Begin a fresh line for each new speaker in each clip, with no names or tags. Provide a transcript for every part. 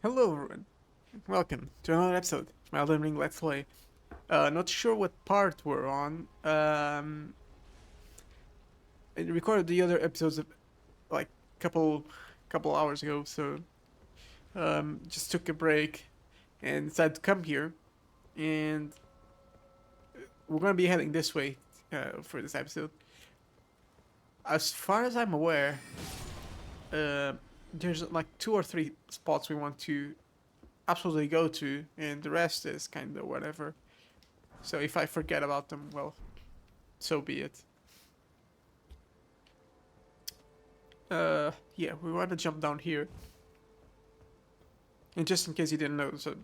Hello everyone, welcome to another episode of my Elden Ring Let's Play. Not sure what part we're on. I recorded the other episodes like couple hours ago, so just took a break and decided to come here, and we're gonna be heading this way for this episode. As far as I'm aware, uh, there's like two or three spots we want to absolutely go to, and the rest is kind of whatever. So if I forget about them, well, so be it. Yeah, we want to jump down here. And just in case you didn't know, so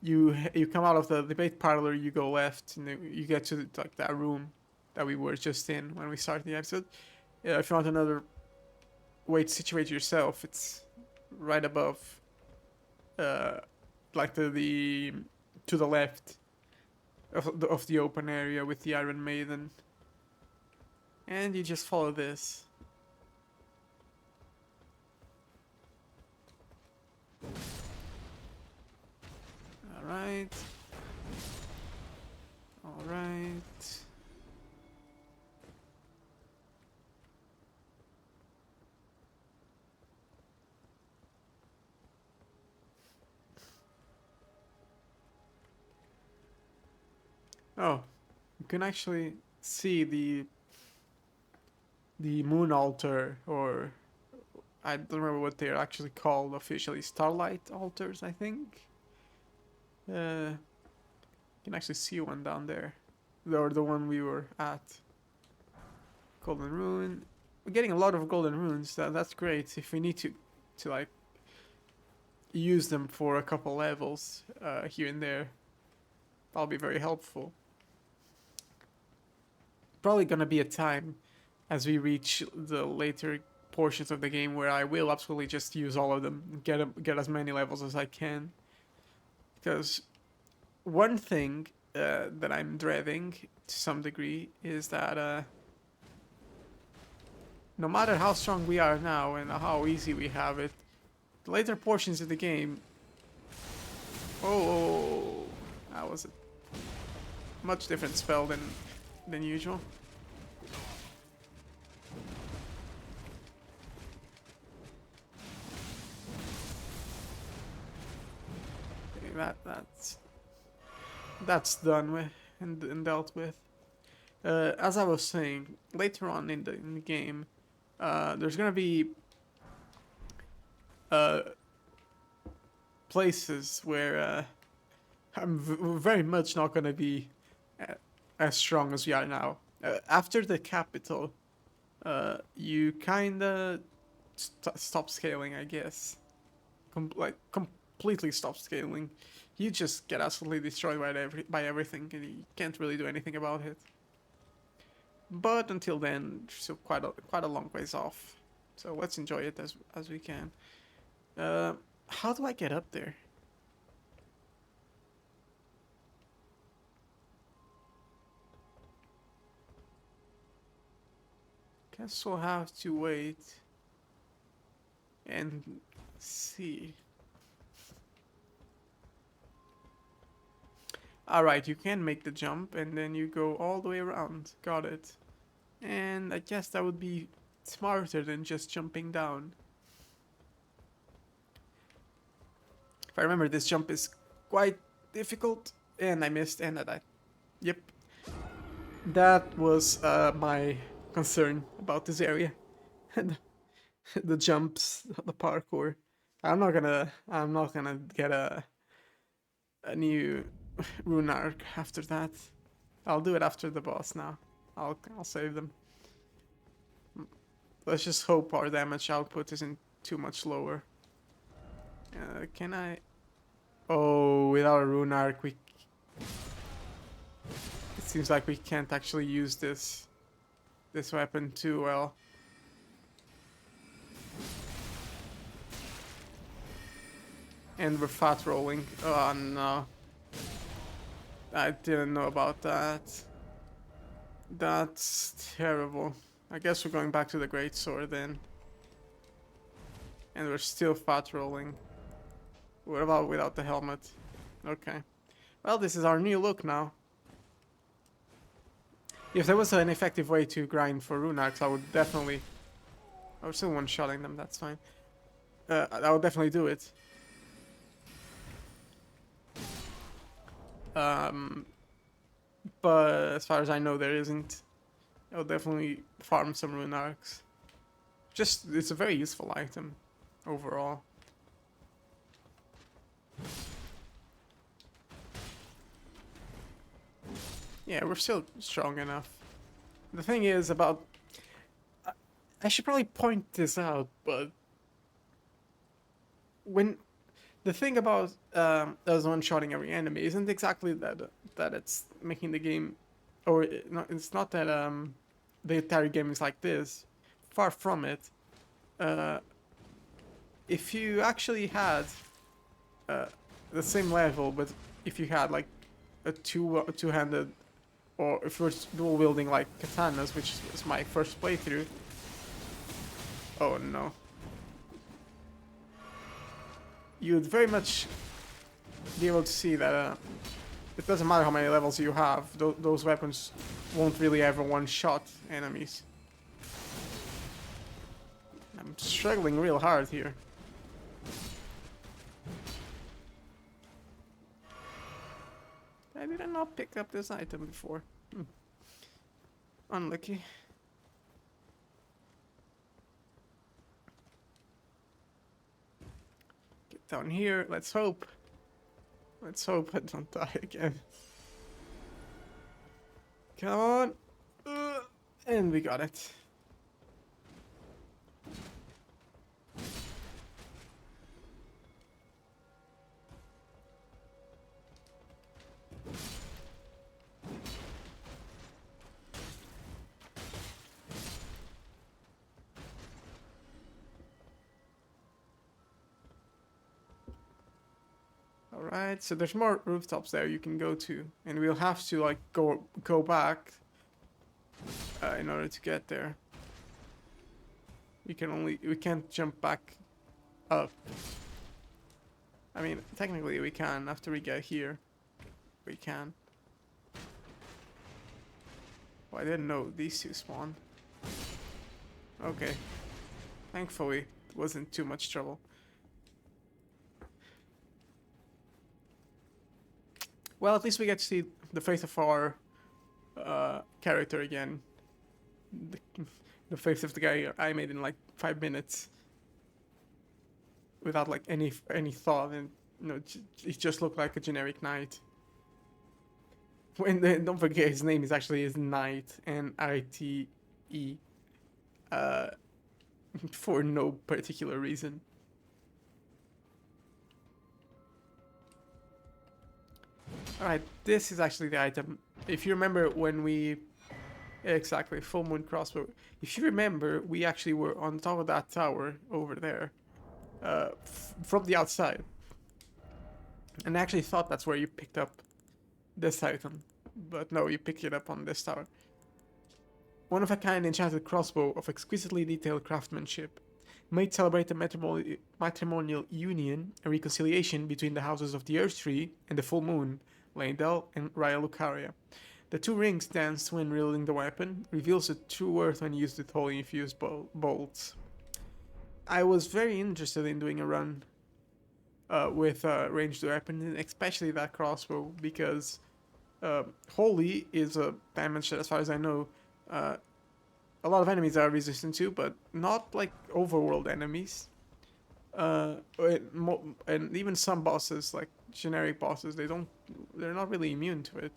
you come out of the debate parlor, you go left, and then you get to like that room that we were just in when we started the episode. If you want another way to situate yourself, it's right above, uh, like the to the left of the open area with the Iron Maiden, and you just follow this. All right. All right. Oh, you can actually see the moon altar, or I don't remember what they're actually called officially. Starlight altars, I think. You can actually see one down there, or the one we were at. Golden rune. We're getting a lot of golden runes. That's great. If we need to like use them for a couple levels here and there, that'll be very helpful. Probably gonna be a time as we reach the later portions of the game where I will absolutely just use all of them, get as many levels as I can. Because one thing that I'm dreading to some degree is that no matter how strong we are now and how easy we have it, the later portions of the game. Oh, that was a much different spell than usual. That's done with and dealt with. As I was saying, later on in the game, there's gonna be uh, places where I'm very much not gonna be uh, as strong as we are now. After the capital, you kinda stop scaling, I guess. Completely stop scaling. You just get absolutely destroyed by everything, and you can't really do anything about it. But until then, still quite a long ways off. So let's enjoy it as we can. Uh, how do I get up there? Guess we'll have to wait and see. Alright, you can make the jump and then you go all the way around. Got it. And I guess that would be smarter than just jumping down. If I remember, this jump is quite difficult, and I missed and I died. Yep. That was my concern about this area. The jumps, the parkour. I'm not gonna get a new rune arc after that. I'll do it after the boss now. I'll save them. Let's just hope our damage output isn't too much lower. Can I? Oh, without a rune arc, it seems like we can't actually use this weapon too well. And we're fat rolling. Oh no. I didn't know about that. That's terrible. I guess we're going back to the great sword then. And we're still fat rolling. What about without the helmet? Okay. Well, this is our new look now. If there was an effective way to grind for rune arcs, I would definitely... I was still one-shotting them, that's fine. I would definitely do it. Um, but as far as I know, there isn't. I'll definitely farm some rune arcs. Just, it's a very useful item, overall. Yeah, we're still strong enough. The thing is about... I should probably point this out, but... When... The thing about us one-shotting every enemy isn't exactly that it's making the game... Or it's not that the entire game is like this. Far from it. If you actually had the same level, but if you had like a two-handed, or if you were dual wielding like katanas, which was my first playthrough. Oh no. You'd very much be able to see that it doesn't matter how many levels you have, those weapons won't really ever one-shot enemies. I'm struggling real hard here. I did not pick up this item before. Unlucky. Get down here, let's hope. Let's hope I don't die again. Come on! And we got it. Alright, so there's more rooftops there you can go to, and we'll have to like go back in order to get there. We can't jump back up. I mean, technically we can after we get here. We can. Oh, I didn't know these two spawned. Okay. Thankfully, it wasn't too much trouble. Well, at least we get to see the face of our character again. The face of the guy I made in like 5 minutes. Without like any thought, and you know, he just looked like a generic knight. Don't forget his name is Knight, N-I-T-E, for no particular reason. Alright, this is actually the item. If you remember when we... Exactly, full moon crossbow. If you remember, we actually were on top of that tower over there. From the outside. And I actually thought that's where you picked up this item. But no, you picked it up on this tower. One of a kind enchanted crossbow of exquisitely detailed craftsmanship. Made celebrate a matrimonial union and reconciliation between the houses of the Earth Tree and the Full Moon, Leyndell and Raya Lucaria. The two rings dance when wielding the weapon, reveals the true worth when used with wholly infused bolts. I was very interested in doing a run with ranged weapon, especially that crossbow, because holy is a damage that, as far as I know, a lot of enemies are resistant to, but not like overworld enemies. And even some bosses, like generic bosses, they're not really immune to it.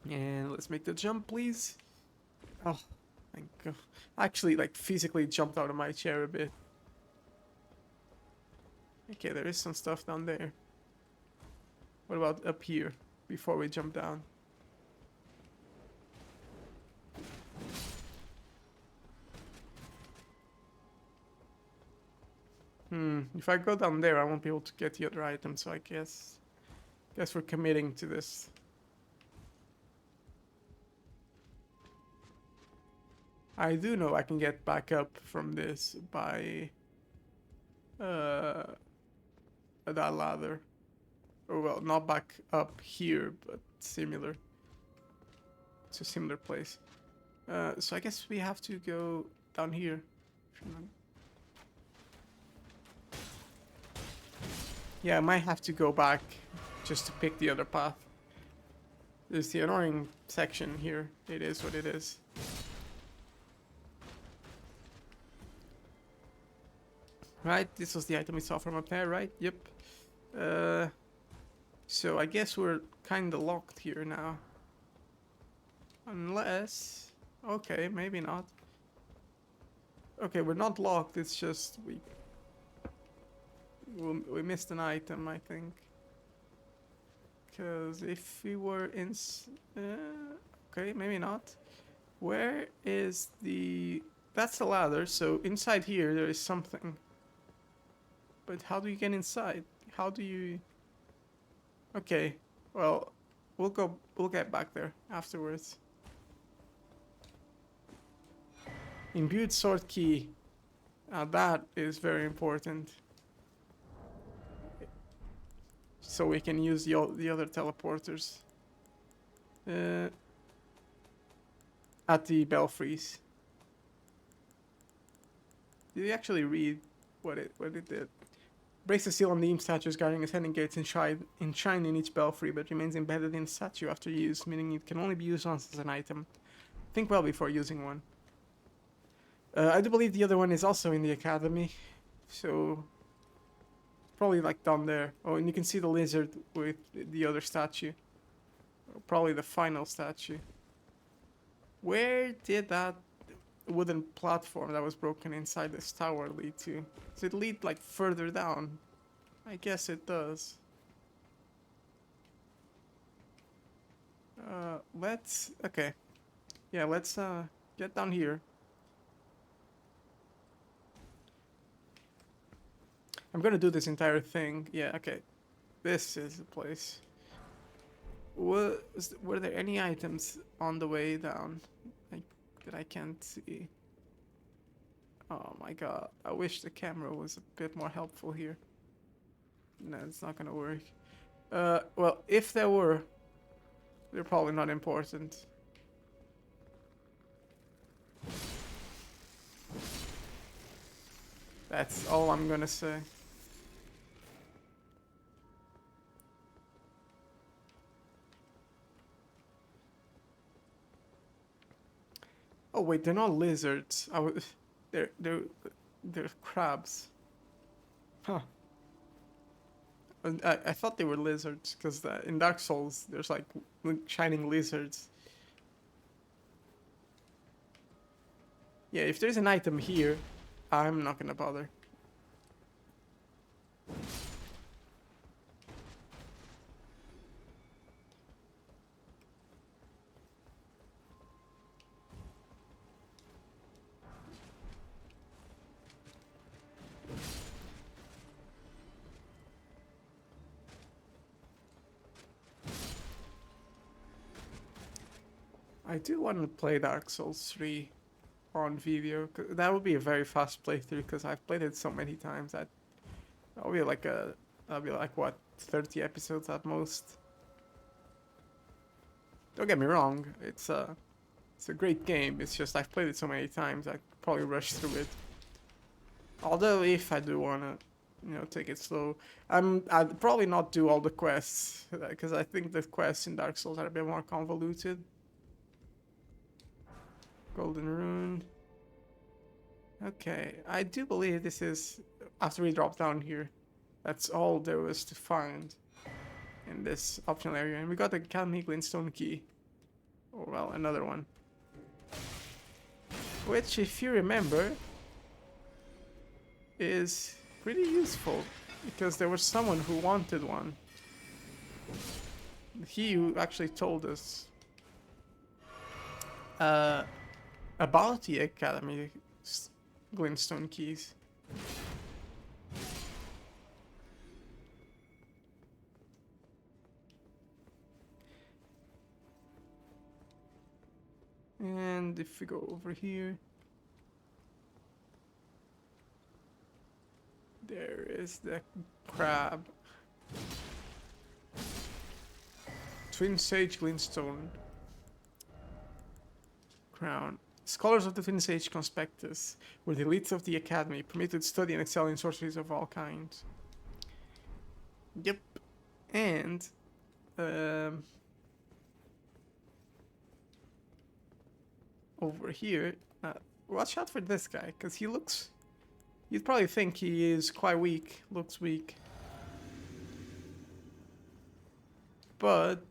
And let's make the jump, please. Oh, thank God. I actually, like, physically jumped out of my chair a bit. Okay, there is some stuff down there. What about up here, before we jump down? If I go down there, I won't be able to get the other item, so I guess we're committing to this. I do know I can get back up from this by that ladder. Or well, not back up here, but similar. It's a similar place. So I guess we have to go down here. Yeah, I might have to go back just to pick the other path. There's the annoying section here. It is what it is. Right, this was the item we saw from up there, right? Yep. So I guess we're kinda locked here now. Unless... Okay, maybe not. Okay, we're not locked, it's just we missed an item, I think. Because if we were in... okay, maybe not. Where is the... That's the ladder, so inside here there is something. But how do you get inside? How do you... Okay, well, we'll get back there afterwards. Imbued sword key. Now that is very important. So we can use the other teleporters. At the belfries. Did you actually read what it did? Breaks the seal on the imp statues guarding ascending gates enshrined in each belfry, but remains embedded in the statue after use, meaning it can only be used once as an item. Think well before using one. I do believe the other one is also in the academy, so probably like down there. Oh, and you can see the lizard with the other statue. Probably the final statue. Where did that wooden platform that was broken inside this tower lead to? Does it lead like further down? I guess it does. Let's... Okay. Yeah, let's get down here. I'm gonna do this entire thing. Yeah, okay. This is the place. Were there any items on the way down that I can't see? Oh my god. I wish the camera was a bit more helpful here. No, it's not gonna work. Well, if there were, they're probably not important. That's all I'm gonna say. Oh wait, they're not lizards. They're crabs. Huh. And I thought they were lizards because in Dark Souls there's like shining lizards. Yeah, if there's an item here, I'm not gonna bother. I do want to play Dark Souls 3 on video. That would be a very fast playthrough because I've played it so many times that that'll be like what, 30 episodes at most. Don't get me wrong, it's a great game. It's just I've played it so many times I could probably rush through it. Although if I do wanna, take it slow, I'd probably not do all the quests because I think the quests in Dark Souls are a bit more convoluted. Golden rune. Okay, I do believe this is, after we drop down here, that's all there was to find in this optional area. And we got the Academy Glintstone key. Or well, another one. Which, if you remember, is pretty useful. Because there was someone who wanted one. He who actually told us about the Academy Glintstone keys. And if we go over here, there is the crab. Twin Sage Glintstone Crown. Scholars of the Twin Sage Conspectus were the elites of the academy, permitted to study and excel in sorceries of all kinds. Yep. And over here, watch out for this guy, because he looks... You'd probably think he is quite weak, looks weak. But...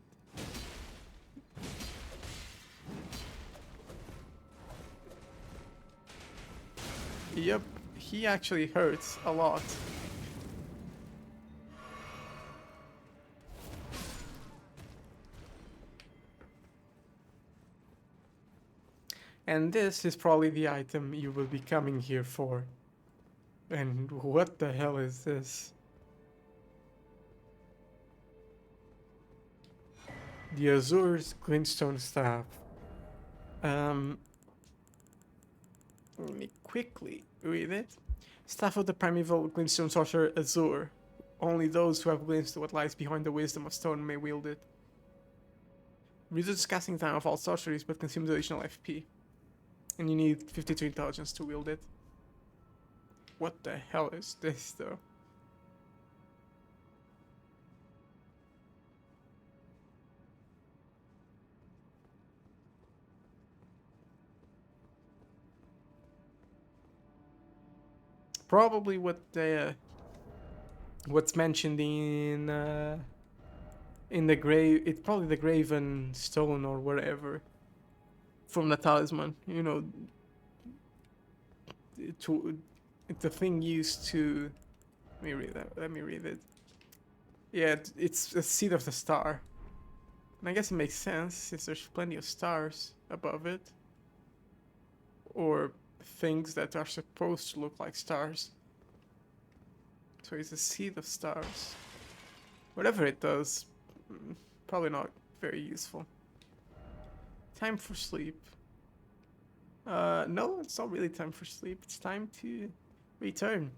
Yep, he actually hurts a lot. And this is probably the item you will be coming here for. And what the hell is this? The Azur's Glintstone Staff. Let me quickly read it. Staff of the primeval Glintstone Sorcerer Azur. Only those who have glimpsed what lies behind the wisdom of stone may wield it. Reduces casting time of all sorceries, but consumes additional FP. And you need 52 intelligence to wield it. What the hell is this, though? Probably what the what's mentioned in the grave. It's probably the graven stone or whatever from the talisman. You know, it's a thing used to. Let me read that. Let me read it. Yeah, it's a seed of the star. And I guess it makes sense since there's plenty of stars above it. Or things that are supposed to look like stars. So it's a seed of stars. Whatever it does, probably not very useful. Time for sleep. No, it's not really time for sleep. It's time to return.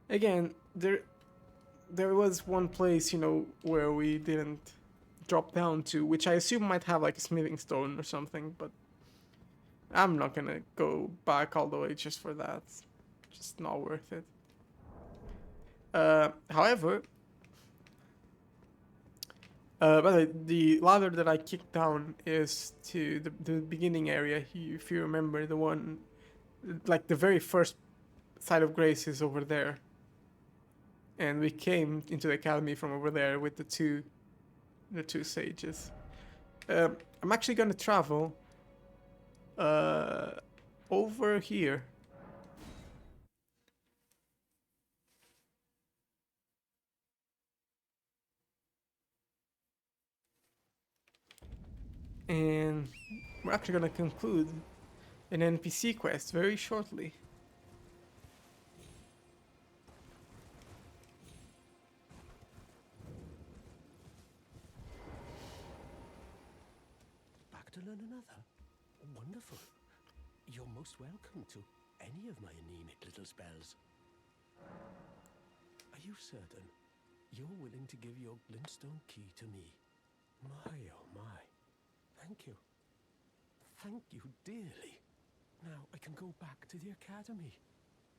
Again, there was one place, you know, where we didn't drop down to, which I assume might have like a smithing stone or something, but I'm not gonna go back all the way just for that. Just not worth it. However, by the way, the ladder that I kicked down is to the beginning area. If you remember, the one, like the very first side of grace is over there. And we came into the academy from over there with the two sages. I'm actually gonna travel over here. And we're actually gonna conclude an NPC quest very shortly.
Back to learn another? Wonderful. You're most welcome to any of my anemic little spells. Are you certain you're willing to give your glintstone key to me? My, oh my. Thank you. Thank you dearly. Now I can go back to the academy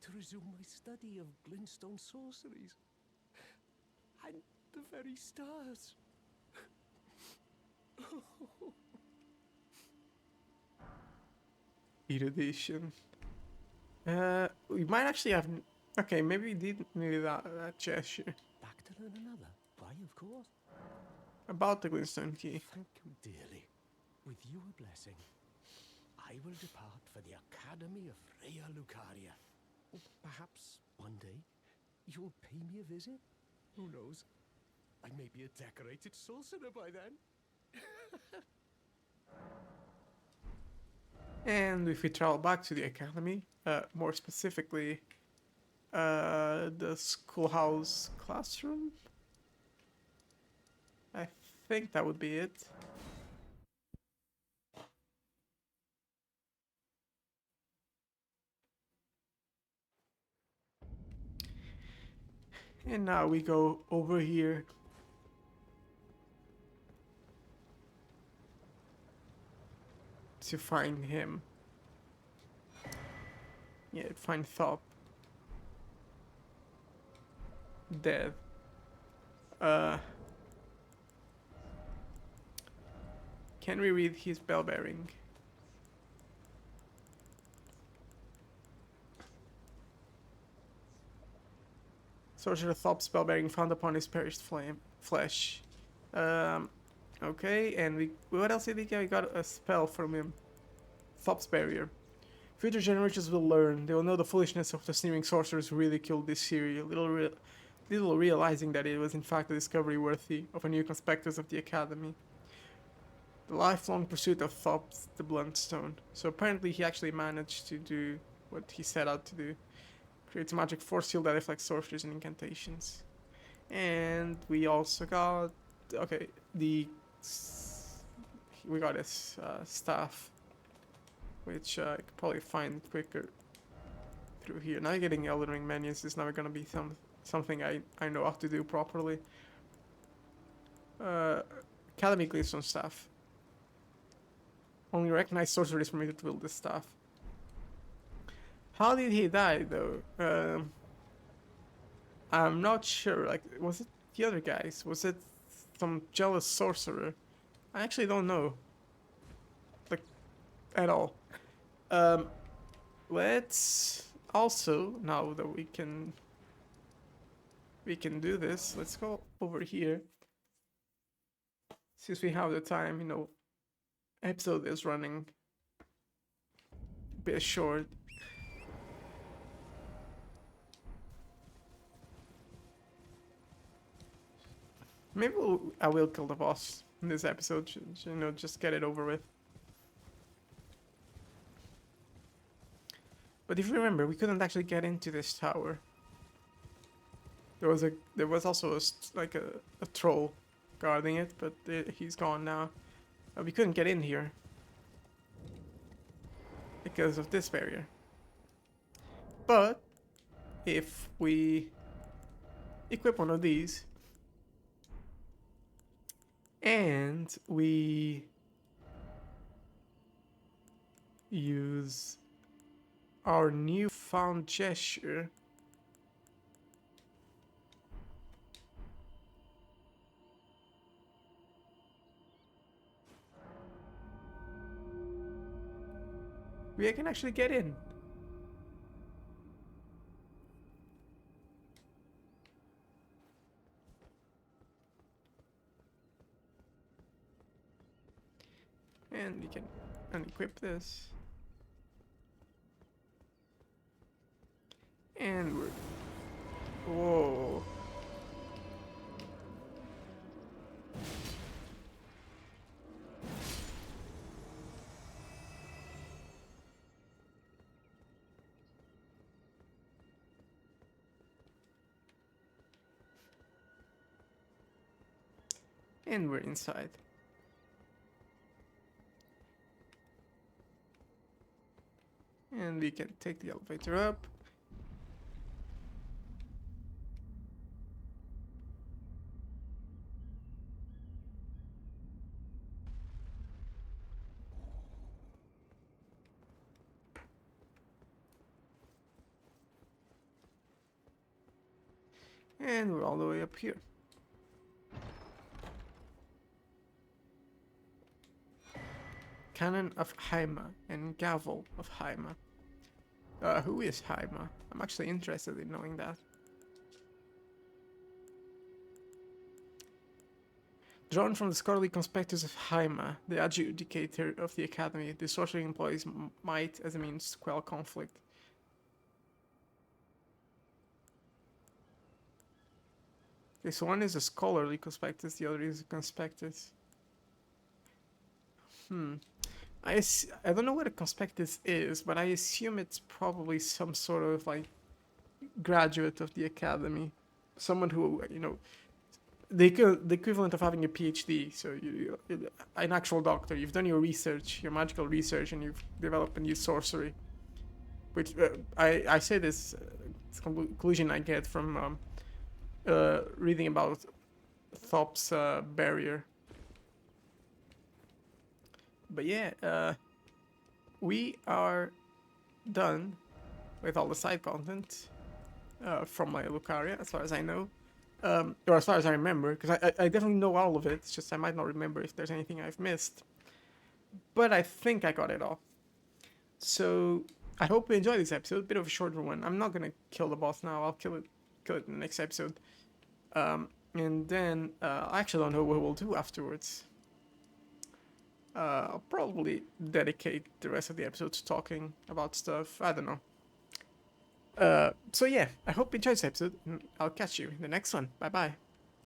to resume my study of glintstone sorceries. And the very stars.
Erudition. We might actually have. Okay, maybe we did need that gesture.
Back to learn another? Why, of course.
About the glintstone key.
Thank you dearly. With your blessing, I will depart for the Academy of Raya Lucaria. Perhaps one day you'll pay me a visit? Who knows? I may be a decorated sorcerer by then.
And if we travel back to the academy, more specifically, the schoolhouse classroom, I think that would be it. And now we go over here. to find him. Yeah, find Thop. Dead. Can we read his bell bearing? Sorcerer Thop spell bearing found upon his perished flesh. Um, okay, and what else did we get? We got a spell from him. Thop's barrier. Future generations will learn. They will know the foolishness of the sneering sorcerers who ridiculed this series, little realizing that it was in fact a discovery worthy of a new conspectus of the Academy. The lifelong pursuit of Thop's the Bluntstone. So apparently he actually managed to do what he set out to do. Creates a magic force field that reflects sorceries and incantations. And we also got... Okay, we got his staff, which I could probably find quicker through here. Now getting Elden Ring menus is never gonna be something I know how to do properly. Academy Glistone staff. Only recognized sorceries permitted to wield this staff. How did he die though? I'm not sure. Like, was it the other guys? Was it some jealous sorcerer? I actually don't know. Like, at all. Let's also, now that we can do this, let's go over here. Since we have the time, you know, episode is running a bit short. Maybe I will kill the boss in this episode, you know, just get it over with. But if you remember, we couldn't actually get into this tower. There was also a troll guarding it, but he's gone now. We couldn't get in here because of this barrier. But if we equip one of these and we use our newfound gesture, we can actually get in. And we can unequip this. And we're... Whoa. And we're inside. And we can take the elevator up. And we're all the way up here. Canon of Haima and Gavel of Haima. Who is Haima? I'm actually interested in knowing that. Drawn from the scholarly conspectus of Haima, the adjudicator of the Academy, the sorcery employs might as a means to quell conflict. Okay, so one is a scholarly conspectus, the other is a conspectus. I don't know what a conspectus is, but I assume it's probably some sort of like graduate of the academy, someone who, you know, the equivalent of having a PhD. So you an actual doctor. You've done your research, your magical research, and you've developed a new sorcery. Which I say this conclusion I get from reading about Thop's barrier. But yeah, we are done with all the side content from my Lucaria, as far as I know. Or as far as I remember, because I definitely know all of it. It's just I might not remember if there's anything I've missed. But I think I got it all. So I hope you enjoyed this episode. Bit of a shorter one. I'm not gonna kill the boss now. I'll kill it in the next episode. And then I actually don't know what we'll do afterwards. I'll probably dedicate the rest of the episode to talking about stuff. I don't know. So yeah, I hope you enjoyed this episode. I'll catch you in the next one. Bye bye.